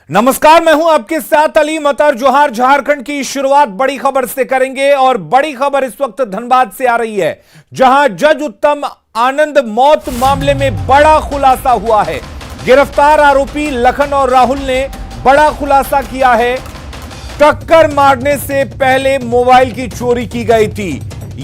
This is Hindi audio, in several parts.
नमस्कार, मैं हूं आपके साथ अली मतर जोहार। झारखंड की शुरुआत बड़ी खबर से करेंगे और बड़ी खबर इस वक्त धनबाद से आ रही है, जहां जज उत्तम आनंद मौत मामले में बड़ा खुलासा हुआ है। गिरफ्तार आरोपी लखन और राहुल ने बड़ा खुलासा किया है। टक्कर मारने से पहले मोबाइल की चोरी की गई थी।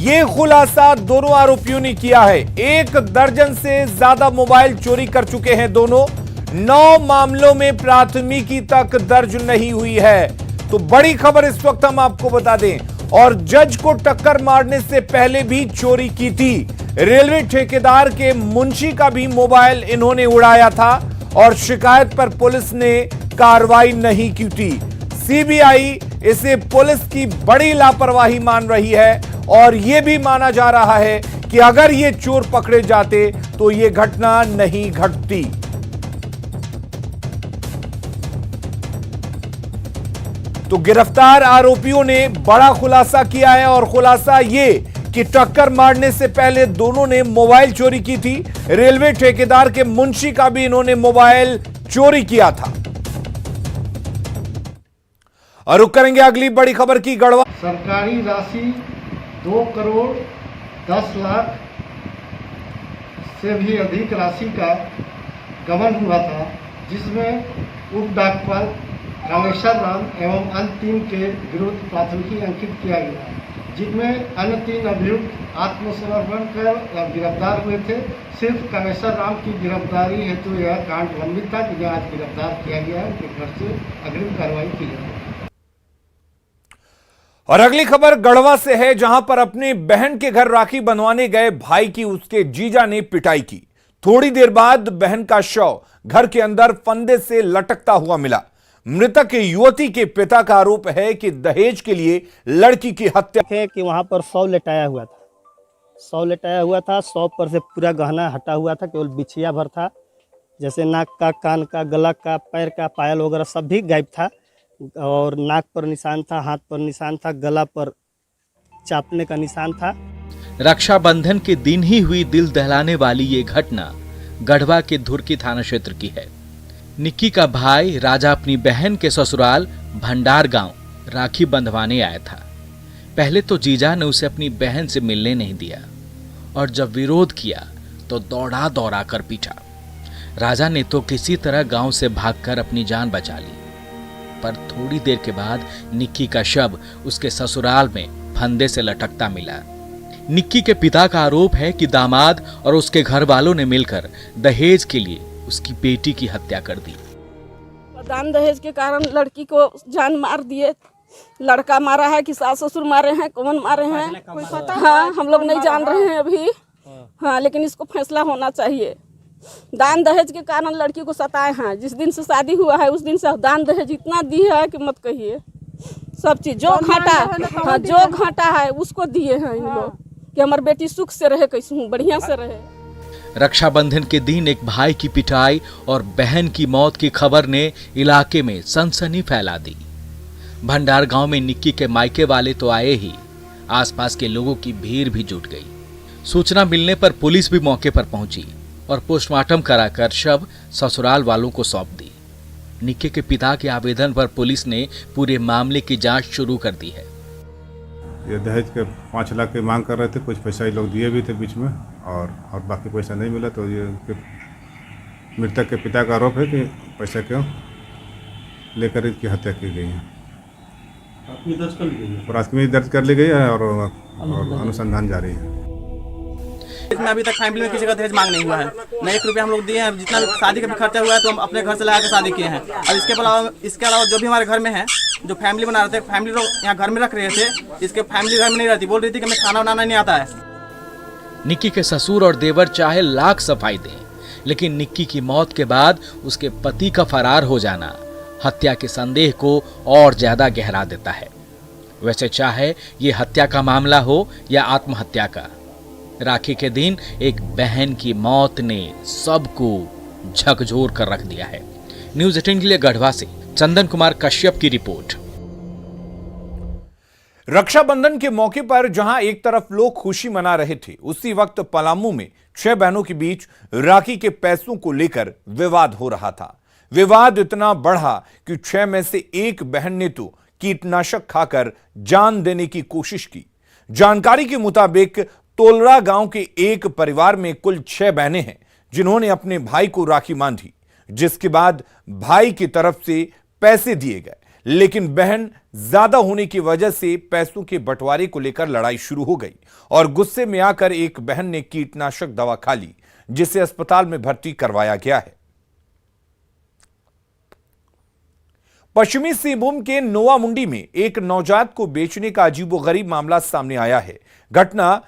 यह खुलासा दोनों आरोपियों ने किया है। 1 दर्जन से ज्यादा मोबाइल चोरी कर चुके हैं दोनों। 9 मामलों में प्राथमिकी तक दर्ज नहीं हुई है। तो बड़ी खबर इस वक्त हम आपको बता दें, और जज को टक्कर मारने से पहले भी चोरी की थी। रेलवे ठेकेदार के मुंशी का भी मोबाइल इन्होंने उड़ाया था और शिकायत पर पुलिस ने कार्रवाई नहीं की थी। सीबीआई इसे पुलिस की बड़ी लापरवाही मान रही है और यह भी माना जा रहा है कि अगर ये चोर पकड़े जाते तो यह घटना नहीं घटती। तो गिरफ्तार आरोपियों ने बड़ा खुलासा किया है और खुलासा ये कि टक्कर मारने से पहले दोनों ने मोबाइल चोरी की थी। रेलवे ठेकेदार के मुंशी का भी इन्होंने मोबाइल चोरी किया था। और रुक करेंगे अगली बड़ी खबर की। गढ़वा सरकारी राशि 2 करोड़ 10 लाख से भी अधिक राशि का गबन हुआ था, जिसमें उप डाकपाल कामेश्वर राम एवं अन्य 3 के विरुद्ध प्राथमिकी अंकित किया गया, जिनमें अन्य 3 अभियुक्त आत्मसमर्पण कर गिरफ्तार हुए थे। सिर्फ कामेश्वर राम की गिरफ्तारी हेतु यह कांड लंबित था, जिन्हें आज गिरफ्तार किया गया है। उनके घर से अग्रिम कार्रवाई की जाएगी। और अगली खबर गढ़वा से है, जहां पर अपनी बहन के घर राखी बंधवाने गए भाई की उसके जीजा ने पिटाई की। थोड़ी देर बाद बहन का शव घर के अंदर फंदे से लटकता हुआ मिला। मृतक युवती के पिता का आरोप है कि दहेज के लिए लड़की की हत्या है कि वहां पर 100 लेटाया हुआ था। 100 पर से पूरा गहना हटा हुआ था, केवल बिछिया भर था। जैसे नाक का, कान का, गला का, पैर का पायल वगैरह सब भी गायब था। और नाक पर निशान था, हाथ पर निशान था, गला पर चापने का निशान था। रक्षाबंधन के दिन ही हुई दिल दहलाने वाली ये घटना गढ़वा के धुरकी थाना क्षेत्र की है। निक्की का भाई राजा अपनी बहन के ससुराल भंडार गांव राखी बंधवाने आया था। पहले तो जीजा ने उसे अपनी बहन से मिलने नहीं दिया और जब विरोध किया तो दौड़ा दौड़ा कर पीटा। राजा ने तो किसी तरह गांव से भागकर अपनी जान बचा ली, पर थोड़ी देर के बाद निक्की का शव उसके ससुराल में फंदे से लटकता मिला। निक्की के पिता का आरोप है कि दामाद और उसके घर वालों ने मिलकर दहेज के लिए उसकी बेटी की हत्या कर दी। दान दहेज के कारण लड़की को जान मार दिए। लड़का मारा है कि सास ससुर मारे हैं, कौन मारे हैं कोई पता? हाँ, हम लोग नहीं जान रहे हैं अभी। हाँ, लेकिन इसको फैसला होना चाहिए। दान दहेज के कारण लड़की को सताए हैं। जिस दिन से शादी हुआ है उस दिन से दान दहेज इतना दिया है कि मत कहिए। सब चीज जो घाटा है उसको दिए हैं इन लोग कि हमारी बेटी सुख से रहे, कैसे बढ़िया से रहे। रक्षाबंधन के दिन एक भाई की पिटाई और बहन की मौत की खबर ने इलाके में सनसनी फैला दी। भंडार गांव में निक्की के मायके वाले तो आए ही, आसपास के लोगों की भीड़ भी जुट गई। सूचना मिलने पर पुलिस भी मौके पर पहुंची और पोस्टमार्टम कराकर शव ससुराल वालों को सौंप दी। निक्की के पिता के आवेदन पर पुलिस ने पूरे मामले की जांच शुरू कर दी है। ये दहेज के 5 लाख की मांग कर रहे थे। कुछ पैसा ये लोग दिए भी थे बीच में, और बाकी पैसा नहीं मिला। तो ये मृतक के पिता का आरोप है कि पैसा क्यों लेकर इसकी हत्या की गई है। प्राथमिकी दर्ज कर ली गई है और अनुसंधान जारी है। इसमें अभी तक फैमिली में किसी का दहेज मांग नहीं हुआ है। न 1 रुपया हम लोग दिए हैं। जितना शादी का भी खर्चा हुआ है तो हम अपने घर से लगा के शादी किए हैं। और इसके अलावा जो भी हमारे घर में है, जो फैमिली बना रहे थे, फैमिली लोग यहाँ घर में रख रहे थे, इसके फैमिली घर में नहीं रहती। बोल रही थी कि हमें खाना बनाना नहीं आता है। निक्की के ससुर और देवर चाहे लाख सफाई दें, लेकिन निक्की की मौत के बाद उसके पति का फरार हो जाना हत्या के संदेह को और ज्यादा गहरा देता है। वैसे चाहे ये हत्या का मामला हो या आत्महत्या का, राखी के दिन एक बहन की मौत ने सबको झकझोर कर रख दिया है। न्यूज़ 18 के लिए गढ़वा से चंदन कुमार कश्यप की रिपोर्ट। रक्षाबंधन के मौके पर जहां एक तरफ लोग खुशी मना रहे थे, उसी वक्त पलामू में 6 बहनों के बीच राखी के पैसों को लेकर विवाद हो रहा था। विवाद इतना बढ़ा कि 6 में से एक बहन ने तो कीटनाशक खाकर जान देने की कोशिश की। जानकारी के मुताबिक तोलरा गांव के एक परिवार में कुल 6 बहनें हैं जिन्होंने अपने भाई को राखी बांधी, जिसके बाद भाई की तरफ से पैसे दिए गए, लेकिन बहन ज्यादा होने की वजह से पैसों के बंटवारे को लेकर लड़ाई शुरू हो गई और गुस्से में आकर एक बहन ने कीटनाशक दवा खा ली, जिसे अस्पताल में भर्ती करवाया गया है। पश्चिमी सिंहभूम के नोवामुंडी में एक नवजात को बेचने का अजीबोगरीब मामला सामने आया है। घटना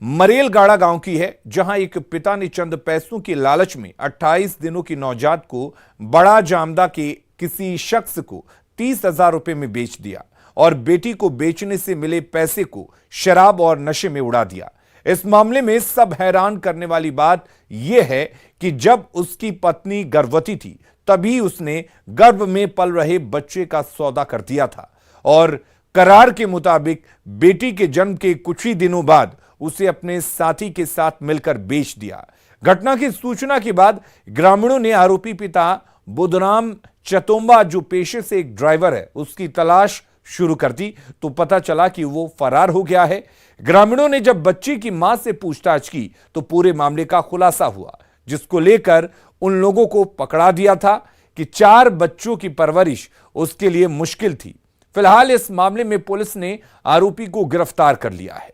मरेलगाड़ा गांव की है, जहां एक पिता ने चंद पैसों के लालच में 28 दिनों की नवजात को बड़ा जामदा के किसी शख्स को 30,000 रुपए में बेच दिया और बेटी को बेचने से मिले पैसे को शराब और नशे में उड़ा दिया। इस मामले में सब हैरान करने वाली बात यह है कि जब उसकी पत्नी गर्भवती थी तभी उसने गर्भ में पल रहे बच्चे का सौदा कर दिया था और करार के मुताबिक बेटी के जन्म के कुछ ही दिनों बाद उसे अपने साथी के साथ मिलकर बेच दिया। घटना की सूचना के बाद ग्रामीणों ने आरोपी पिता बुधराम चतोम्बा, जो पेशे से एक ड्राइवर है, उसकी तलाश शुरू कर दी तो पता चला कि वो फरार हो गया है। ग्रामीणों ने जब बच्ची की मां से पूछताछ की तो पूरे मामले का खुलासा हुआ, जिसको लेकर उन लोगों को पकड़ा दिया था कि 4 बच्चों की परवरिश उसके लिए मुश्किल थी। फिलहाल इस मामले में पुलिस ने आरोपी को गिरफ्तार कर लिया है।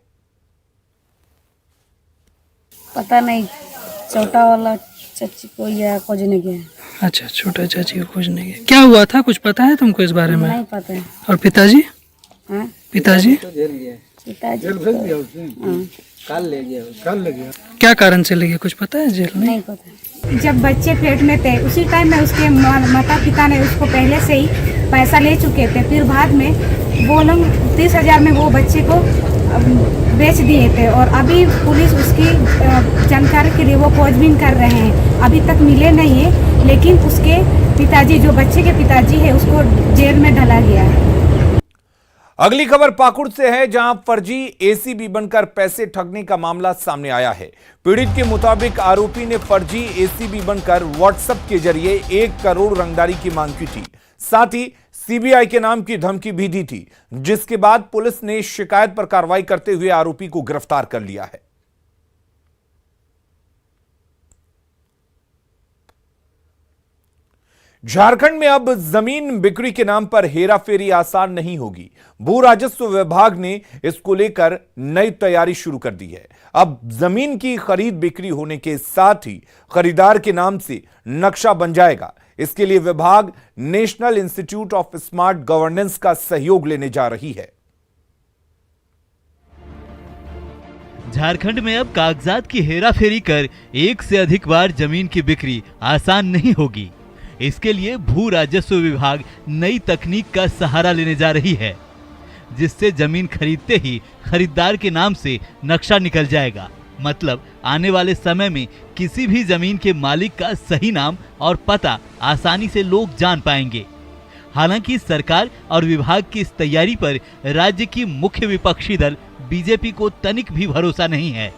पता नहीं, छोटा वाला चाची को या खोजने गया। अच्छा, छोटा चाची को खोजने गया। क्या हुआ था, कुछ पता है तुमको इस बारे में? नहीं पता है। और पिताजी? हाँ? पिताजी पिताजी कल ले गया। क्या कारण से ले गए, कुछ पता है जेल में? नहीं पता। जब बच्चे पेट में थे उसी टाइम में उसके माता पिता ने उसको पहले से ही पैसा ले चुके थे, फिर बाद में वो लोग 30,000 में वो बच्चे को बेच दिए थे और अभी पुलिस उसकी जानकारी के लिए वो खोजबीन कर रहे हैं। अभी तक मिले नहीं है, लेकिन उसके पिताजी, जो बच्चे के पिताजी है, उसको जेल में डाला गया है। अगली खबर पाकुड़ से है, जहां फर्जी एसीबी बनकर पैसे ठगने का मामला सामने आया है। पीड़ित के मुताबिक आरोपी ने फर्जी एसीबी बनकर व्हाट्सएप के जरिए 1 करोड़ रंगदारी की मांग की थी, साथ ही सीबीआई के नाम की धमकी भी दी थी, जिसके बाद पुलिस ने शिकायत पर कार्रवाई करते हुए आरोपी को गिरफ्तार कर लिया है। झारखंड में अब जमीन बिक्री के नाम पर हेराफेरी आसान नहीं होगी। भू राजस्व विभाग ने इसको लेकर नई तैयारी शुरू कर दी है। अब जमीन की खरीद बिक्री होने के साथ ही खरीदार के नाम से नक्शा बन जाएगा। इसके लिए विभाग national institute of smart governance का सहयोग लेने जा रही है। झारखंड में अब कागजात की हेराफेरी कर एक से अधिक बार जमीन की बिक्री आसान नहीं होगी। इसके लिए भू राजस्व विभाग नई तकनीक का सहारा लेने जा रही है, जिससे जमीन खरीदते ही खरीदार के नाम से नक्शा निकल जाएगा। मतलब आने वाले समय में किसी भी जमीन के मालिक का सही नाम और पता आसानी से लोग जान पाएंगे। हालांकि सरकार और विभाग की इस तैयारी पर राज्य की मुख्य विपक्षी दल बीजेपी को तनिक भी भरोसा नहीं है।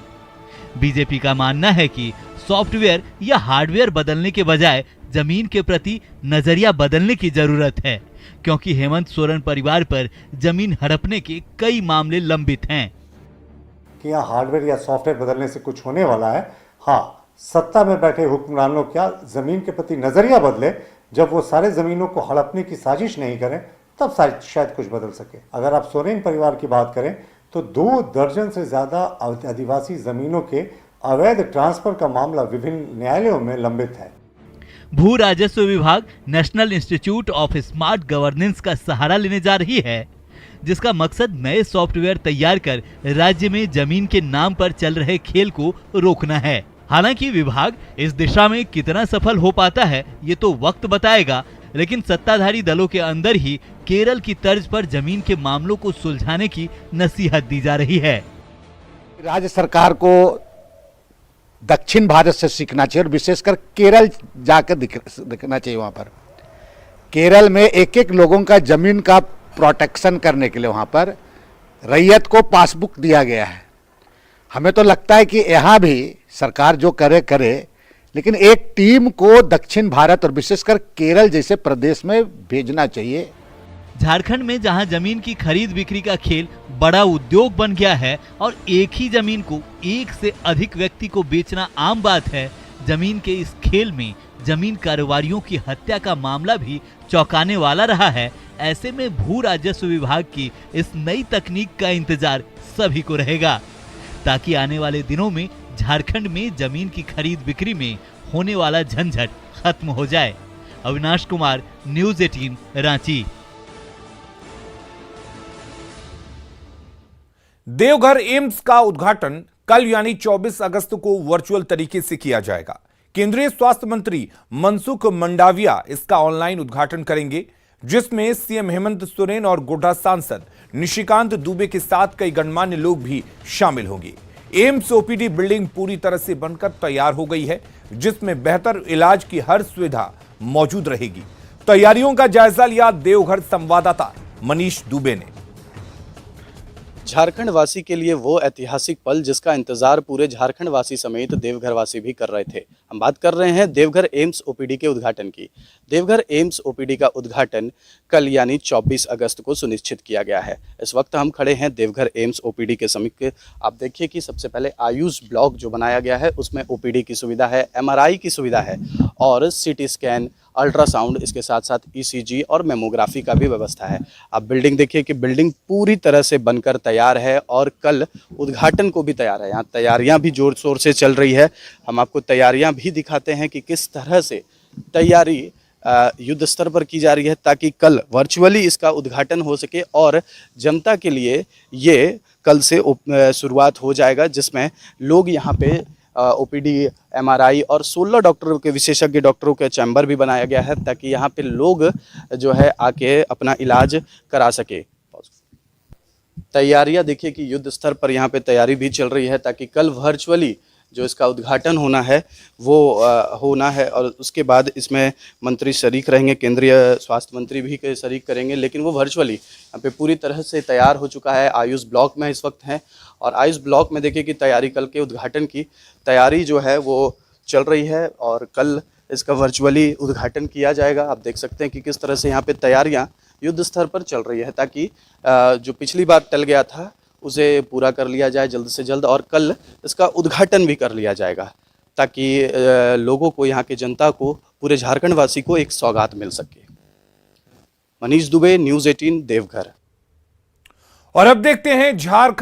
बीजेपी का मानना है कि सॉफ्टवेयर या हार्डवेयर बदलने के बजाय जमीन के प्रति नजरिया बदलने की जरूरत है, क्योंकि हेमंत सोरेन परिवार पर जमीन हड़पने के कई मामले लंबित हैं। कि यहाँ हार्डवेयर या सॉफ्टवेयर बदलने से कुछ होने वाला है। हाँ, सत्ता में बैठे हुक्मरानों क्या जमीन के प्रति नजरिया बदले, जब वो सारे जमीनों को हड़पने की साजिश नहीं करें, तब शायद कुछ बदल सके। अगर आप सोरेन परिवार की बात करें तो 2 दर्जन से ज्यादा आदिवासी जमीनों के अवैध ट्रांसफर का मामला विभिन्न न्यायालयों में लंबित है। भू राजस्व विभाग national institute of smart governance का सहारा लेने जा रही है, जिसका मकसद नए सॉफ्टवेयर तैयार कर राज्य में जमीन के नाम पर चल रहे खेल को रोकना है। हालांकि विभाग इस दिशा में कितना सफल हो पाता है ये तो वक्त बताएगा, लेकिन सत्ताधारी दलों के अंदर ही केरल की तर्ज पर जमीन के मामलों को सुलझाने की नसीहत दी जा रही है। राज्य सरकार को दक्षिण भारत से सीखना चाहिए और विशेषकर केरल जाकर दिखना चाहिए। वहाँ पर केरल में एक एक लोगों का जमीन का प्रोटेक्शन करने के लिए वहाँ पर रैयत को पासबुक दिया गया है। हमें तो लगता है कि यहाँ भी सरकार जो करे, लेकिन एक टीम को दक्षिण भारत और विशेषकर केरल जैसे प्रदेश में भेजना चाहिए। झारखंड में जहां जमीन की खरीद बिक्री का खेल बड़ा उद्योग बन गया है और एक ही जमीन को एक से अधिक व्यक्ति को बेचना आम बात है, जमीन के इस खेल में जमीन कारोबारियों की हत्या का मामला भी चौंकाने वाला रहा है। ऐसे में भू राजस्व विभाग की इस नई तकनीक का इंतजार सभी को रहेगा, ताकि आने वाले दिनों में झारखंड में जमीन की खरीद बिक्री में होने वाला झंझट खत्म हो जाए। अविनाश कुमार, न्यूज़ 18 रांची। देवघर एम्स का उद्घाटन कल यानी 24 अगस्त को वर्चुअल तरीके से किया जाएगा। केंद्रीय स्वास्थ्य मंत्री मनसुख मंडाविया इसका ऑनलाइन उद्घाटन करेंगे, जिसमें सीएम हेमंत सोरेन और गोड्डा सांसद निशिकांत दुबे के साथ कई गणमान्य लोग भी शामिल होंगे। एम्स ओपीडी बिल्डिंग पूरी तरह से बनकर तैयार हो गई है, जिसमें बेहतर इलाज की हर सुविधा मौजूद रहेगी। तैयारियों का जायजा लिया देवघर संवाददाता मनीष दुबे ने। झारखंड वासी के लिए वो ऐतिहासिक पल जिसका इंतजार पूरे झारखंड वासी समेत देवघर वासी भी कर रहे थे। हम बात कर रहे हैं देवघर एम्स ओपीडी के उद्घाटन की। देवघर एम्स ओपीडी का उद्घाटन कल यानी 24 अगस्त को सुनिश्चित किया गया है। इस वक्त हम खड़े हैं देवघर एम्स ओपीडी के समीप। आप देखिए कि सबसे पहले आयुष ब्लॉक जो बनाया गया है उसमें ओपीडी की सुविधा है, एमआरआई की सुविधा है और सीटी स्कैन, अल्ट्रासाउंड, इसके साथ साथ ईसीजी और मेमोग्राफी का भी व्यवस्था है। आप बिल्डिंग देखिए कि बिल्डिंग पूरी तरह से बनकर तैयार है और कल उद्घाटन को भी तैयार है। यहाँ तैयारियां भी जोर शोर से चल रही है। हम आपको तैयारियां भी दिखाते हैं कि किस तरह से तैयारी युद्ध स्तर पर की जा रही है, ताकि कल वर्चुअली इसका उद्घाटन हो सके और जनता के लिए ये कल से शुरुआत हो जाएगा, जिसमें लोग यहाँ पे ओपीडी, एमआरआई और 16 डॉक्टरों के विशेषज्ञ डॉक्टरों के चैम्बर भी बनाया गया है, ताकि यहाँ पे लोग जो है आके अपना इलाज करा सके। तैयारियां देखिए कि युद्ध स्तर पर यहाँ पे तैयारी भी चल रही है, ताकि कल वर्चुअली जो इसका उद्घाटन होना है वो होना है और उसके बाद इसमें मंत्री शरीक रहेंगे, केंद्रीय स्वास्थ्य मंत्री भी शरीक करेंगे, लेकिन वो वर्चुअली यहाँ पे पूरी तरह से तैयार हो चुका है। आयुष ब्लॉक में इस वक्त हैं और आयुष ब्लॉक में देखिए कि तैयारी, कल के उद्घाटन की तैयारी जो है वो चल रही है और कल इसका वर्चुअली उद्घाटन किया जाएगा। आप देख सकते हैं कि किस तरह से यहाँ पे तैयारियाँ युद्ध स्तर पर चल रही है, ताकि जो पिछली बार टल गया था उसे पूरा कर लिया जाए जल्द से जल्द और कल इसका उद्घाटन भी कर लिया जाएगा, ताकि लोगों को, यहाँ के जनता को, पूरे झारखंड वासी को एक सौगात मिल सके। मनीष दुबे, न्यूज़ 18 देवघर। और अब देखते हैं झारखंड